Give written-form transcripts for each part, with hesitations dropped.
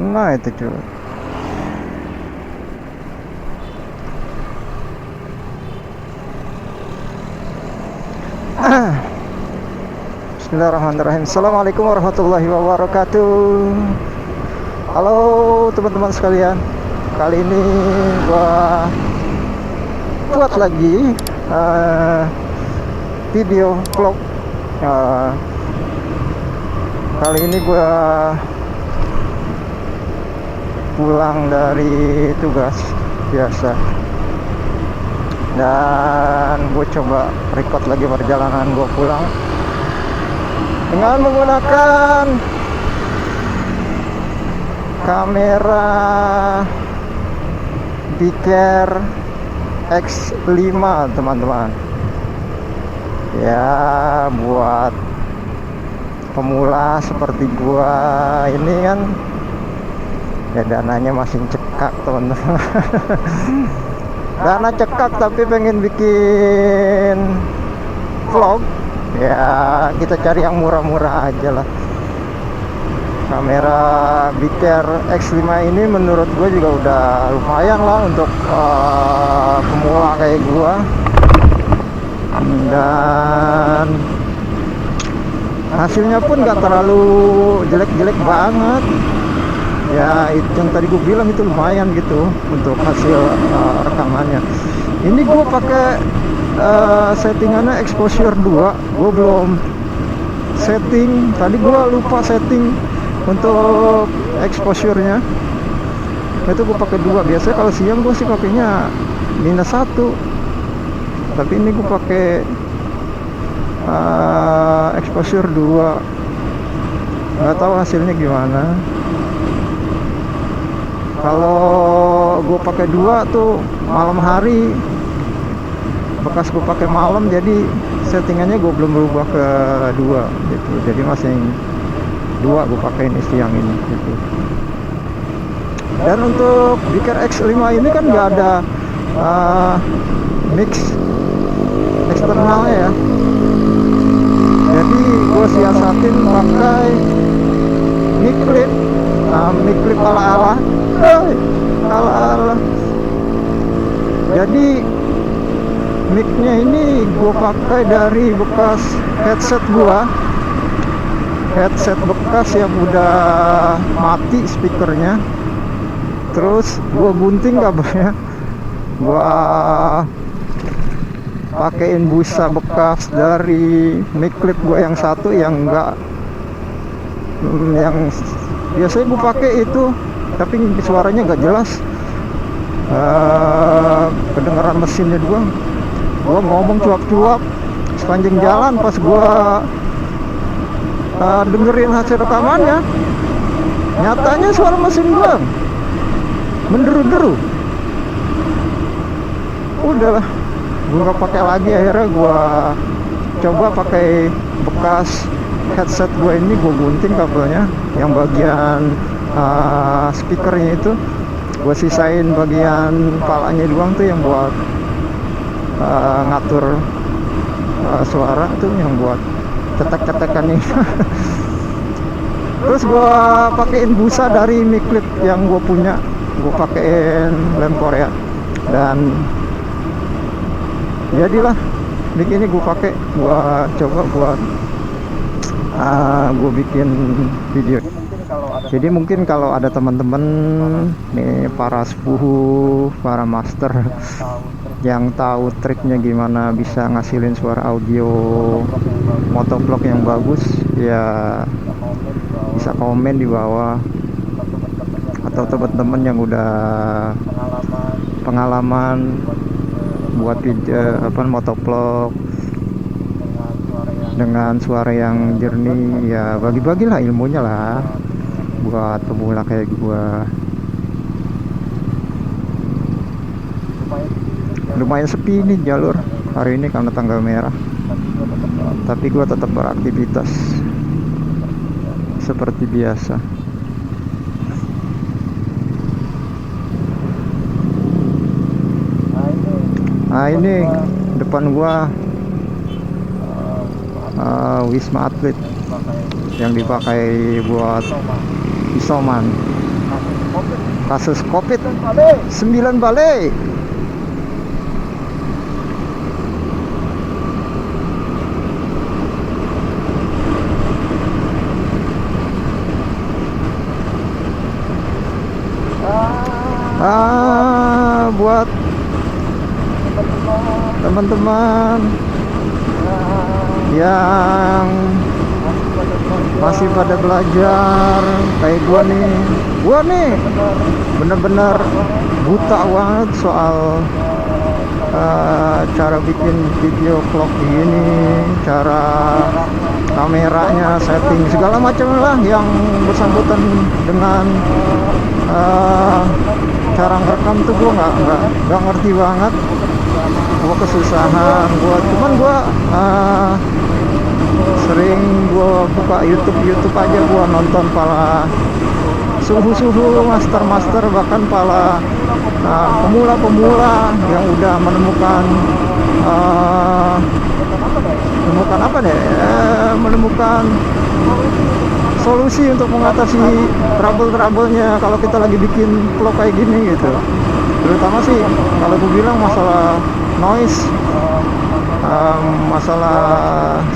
Mana itu cuy? Bismillahirrahmanirrahim. Assalamualaikum warahmatullahi wabarakatuh. Halo teman-teman sekalian. Kali ini gua buat lagi video vlog. Kali ini gua pulang dari tugas biasa, dan gue coba record lagi perjalanan gue pulang dengan menggunakan kamera Biker X5 teman-teman. Ya, buat pemula seperti gua ini kan ya dananya masih cekak teman-teman. Dana cekak tapi pengen bikin vlog, ya kita cari yang murah-murah aja lah. Kamera Biker X5 ini menurut gue juga udah lumayan lah untuk pemula kayak gua, dan hasilnya pun gak terlalu jelek-jelek banget. Ya itu yang tadi gue bilang, itu lumayan gitu untuk hasil rekamannya. Ini gue pakai settingannya exposure 2. Gue belum setting, tadi gue lupa setting untuk exposure-nya. Itu gue pakai 2. Biasanya kalau siang gue sih pakainya -1, tapi ini gue pakai exposure 2. Nggak tahu hasilnya gimana. Kalau gue pakai 2 tuh malam hari, bekas gue pakai malam, jadi settingannya gue belum berubah ke 2 gitu. Jadi masih 2 gue pakai ini siang ini gitu. Dan untuk Biker X5 ini kan nggak ada mix eksternalnya ya. Jadi gue siasatin pakai mic clip, mic clip ala-ala. Jadi micnya ini gue pakai dari bekas headset gua, headset bekas yang udah mati speakernya. Terus gue gunting kabelnya, gua pakein busa bekas dari mic clip gua yang satu, yang enggak, yang biasanya gue pakai itu, tapi suaranya nggak jelas, kedengaran mesinnya doang. Gua ngomong cuap-cuap sepanjang jalan, pas gua dengerin hasil rekamannya, nyatanya suara mesin gua menderu-deru. Udahlah, gua nggak pakai lagi. Akhirnya gua coba pakai bekas headset gua ini, gua gunting kabelnya yang bagian speakernya itu, gue sisain bagian palanya doang tuh yang buat ngatur suara tuh, yang buat cetek-cetekan ini. Terus gue pakein busa dari mic clip yang gue punya, gue pakein lem Korea, dan jadilah mic ini gue pakai. Gue coba buat gue bikin video. Jadi mungkin kalau ada teman-teman nih, para sepuh, para master yang tahu triknya gimana bisa ngasilin suara audio motovlog yang bagus, ya bisa komen di bawah. Atau teman-teman yang udah pengalaman buat video motovlog dengan suara yang jernih, ya bagi-bagilah ilmunya lah buat pemula kayak gua. Lumayan sepi nih jalur hari ini karena tanggal merah, tapi gua tetap beraktivitas seperti biasa. Nah ini depan gua Wisma Atlet yang dipakai buat isoman. kasus COVID-19 balik. Buat teman-teman yang masih pada belajar kayak gua nih bener-bener buta banget soal cara bikin video vlog ini, cara kameranya, setting segala macam lah yang bersangkutan dengan cara ngerekam tuh gua nggak ngerti banget. Gua kesusahan, cuman gua sering gua buka YouTube aja, gua nonton para suhu master bahkan para pemula yang udah menemukan menemukan solusi untuk mengatasi trouble-nya kalau kita lagi bikin vlog kayak gini gitu. Terutama sih kalau gue bilang masalah noise, masalah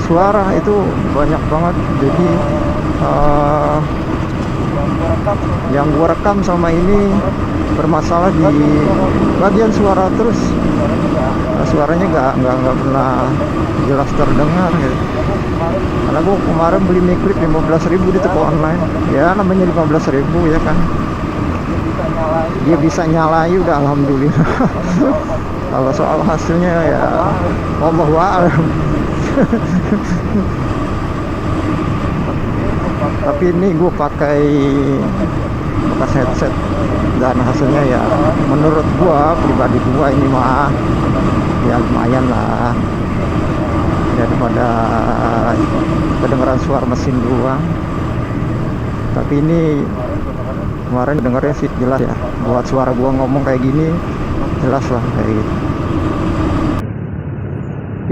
suara itu banyak banget. Jadi yang gue rekam sama ini bermasalah di bagian suara, terus suaranya nggak pernah jelas terdengar gitu. Karena gue kemarin beli mic clip 15.000 di toko online, ya namanya 15.000 ya kan, dia bisa nyalai udah alhamdulillah. Kalau soal hasilnya ya wallahu a'lam. Tapi ini gue pakai bekas headset dan hasilnya ya menurut gue pribadi gue ini mah ya lumayan lah daripada kedengaran suara mesin gua. Tapi ini kemarin dengarnya sih jelas ya, buat suara gua ngomong kayak gini jelas lah kayak gitu.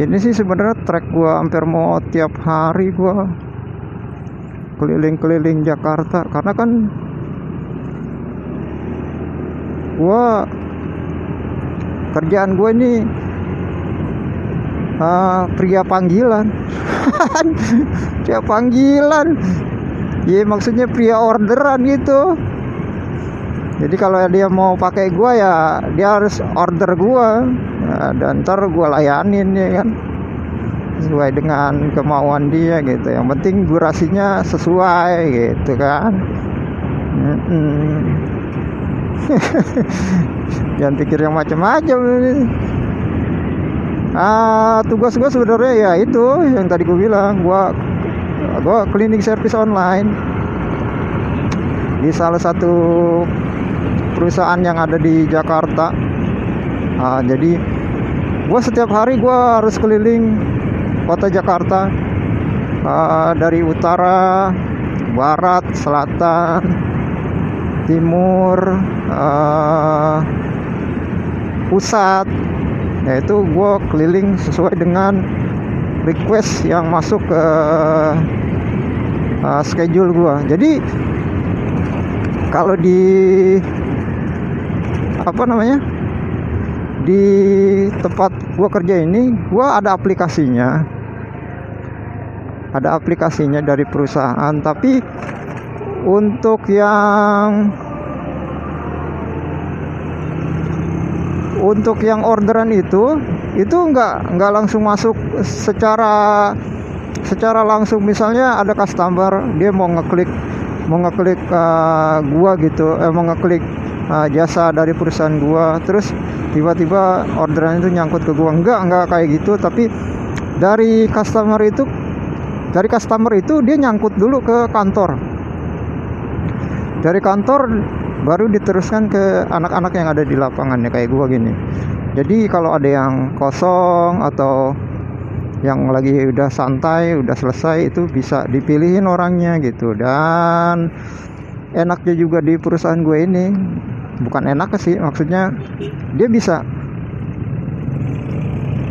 Ini sih sebenarnya trek gua hampir mau tiap hari gua keliling-keliling Jakarta, karena kan gua kerjaan gua ini pria panggilan. Pria panggilan ya, maksudnya pria orderan gitu. Jadi kalau dia mau pakai gua ya dia harus order gua ya, dan ntar gua layanin ya kan, sesuai dengan kemauan dia gitu. Yang penting durasinya sesuai gitu kan. Jangan pikir yang macam-macam ini. Tugas gue sebenarnya ya itu yang tadi gue bilang, gue cleaning service online di salah satu perusahaan yang ada di Jakarta. Jadi gue setiap hari gue harus keliling kota Jakarta, dari utara, barat, selatan, timur, pusat. Yaitu gue keliling sesuai dengan request yang masuk ke schedule gue. Jadi kalau di di tempat gue kerja ini, gue ada aplikasinya dari perusahaan. Tapi untuk yang orderan itu nggak langsung masuk secara langsung. Misalnya ada customer dia mau ngeklik gua gitu, mau ngeklik jasa dari perusahaan gua, terus tiba-tiba orderan itu nyangkut ke gua. Enggak kayak gitu. Tapi dari customer itu dia nyangkut dulu ke kantor. Dari kantor baru diteruskan ke anak-anak yang ada di lapangan ya, kayak gua gini. Jadi kalau ada yang kosong atau yang lagi udah santai, udah selesai, itu bisa dipilihin orangnya gitu. Dan enaknya juga di perusahaan gue ini, bukan enak sih, maksudnya dia bisa,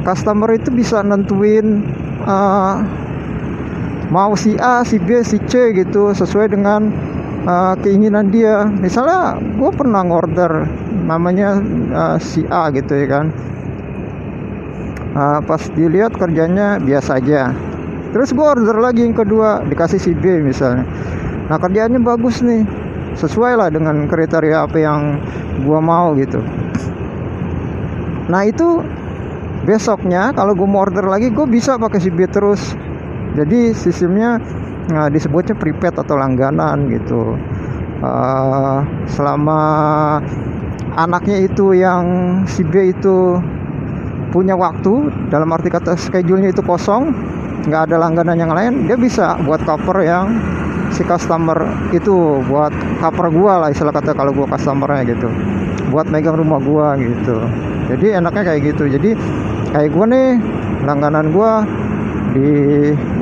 customer itu bisa nentuin mau si A, si B, si C gitu, sesuai dengan keinginan dia. Misalnya gue pernah ngorder namanya si A gitu ya kan. Pas dilihat kerjanya biasa aja, terus gue order lagi yang kedua, dikasih si B misalnya. Nah kerjaannya bagus nih, sesuai lah dengan kriteria apa yang gue mau gitu. Nah itu besoknya kalau gue mau order lagi, gue bisa pakai si B terus. Jadi sistemnya disebutnya prepaid atau langganan gitu. Selama anaknya itu yang si B itu punya waktu, dalam arti kata schedule-nya itu kosong, nggak ada langganan yang lain, dia bisa buat cover yang si customer itu, buat cover gua lah istilah kata kalau gua customernya gitu, buat megang rumah gua gitu. Jadi enaknya kayak gitu. Jadi kayak gua nih, langganan gua di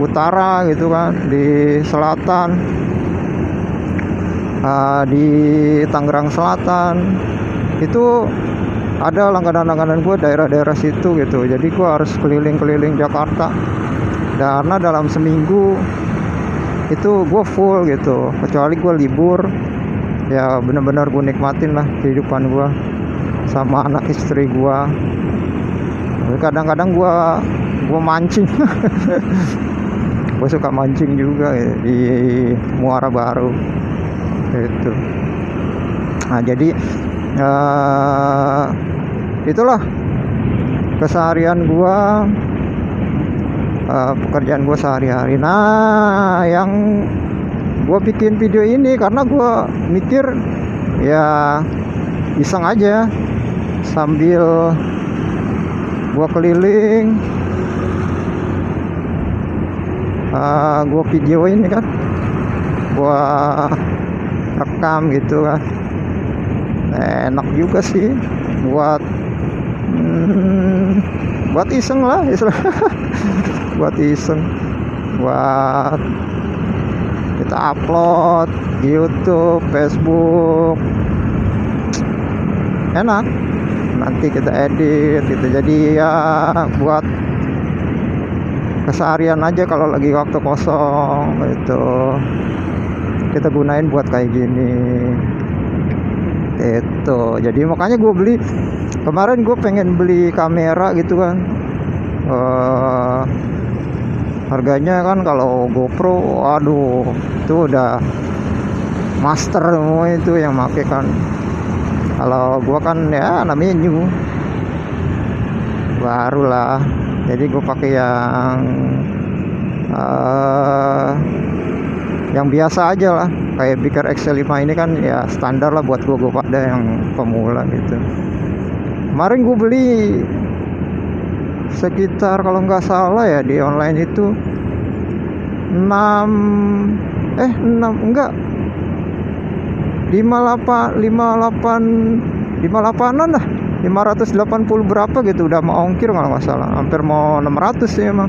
utara gitu kan, di selatan, di Tangerang Selatan itu ada langganan-langganan gue daerah-daerah situ gitu. Jadi gue harus keliling-keliling Jakarta, karena dalam seminggu itu gue full gitu, kecuali gue libur ya bener-bener gue nikmatin lah kehidupan gue sama anak istri gue. Kadang-kadang gue mancing gue suka mancing juga ya, di Muara Baru gitu. Nah jadi itulah keseharian gua, pekerjaan gua sehari-hari. Nah yang gua bikin video ini karena gua mikir ya iseng aja sambil gua keliling, gua video ini kan, gua rekam gitu kan. Enak juga sih buat iseng lah buat iseng, buat kita upload di YouTube, Facebook, enak. Nanti kita edit gitu. Jadi ya buat keseharian aja kalau lagi waktu kosong gitu, kita gunain buat kayak gini itu. Jadi makanya gue beli kemarin, gue pengen beli kamera gitu kan. Harganya kan kalau GoPro aduh itu udah master semua itu yang make kan. Kalau gue kan ya namanya new, baru lah. Jadi gue pakai yang biasa aja lah, kayak Biker X5 ini kan ya standar lah buat gue pada yang pemula gitu. Kemarin gue beli sekitar kalau nggak salah ya di online itu 58an lah, 580 berapa gitu, udah mau ongkir kalau nggak salah, hampir mau 600 sih emang,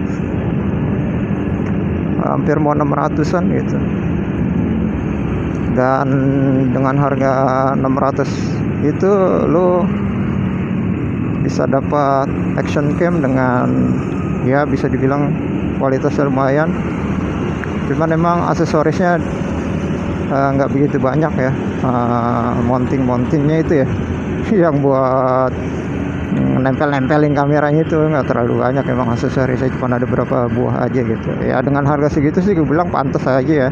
hampir mau 600an gitu. Dan dengan harga 600 itu lo bisa dapat action cam dengan ya bisa dibilang kualitasnya lumayan. Cuman emang aksesorisnya nggak begitu banyak ya, mountingnya itu ya yang buat nempelin kameranya itu nggak terlalu banyak. Emang aksesorisnya cuma ada berapa buah aja gitu ya. Dengan harga segitu sih gue bilang pantas aja ya.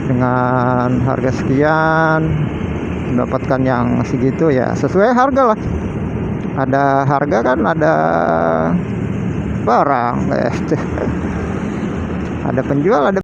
Dengan harga sekian mendapatkan yang segitu ya sesuai harga lah. Ada harga kan ada barang, ada penjual, ada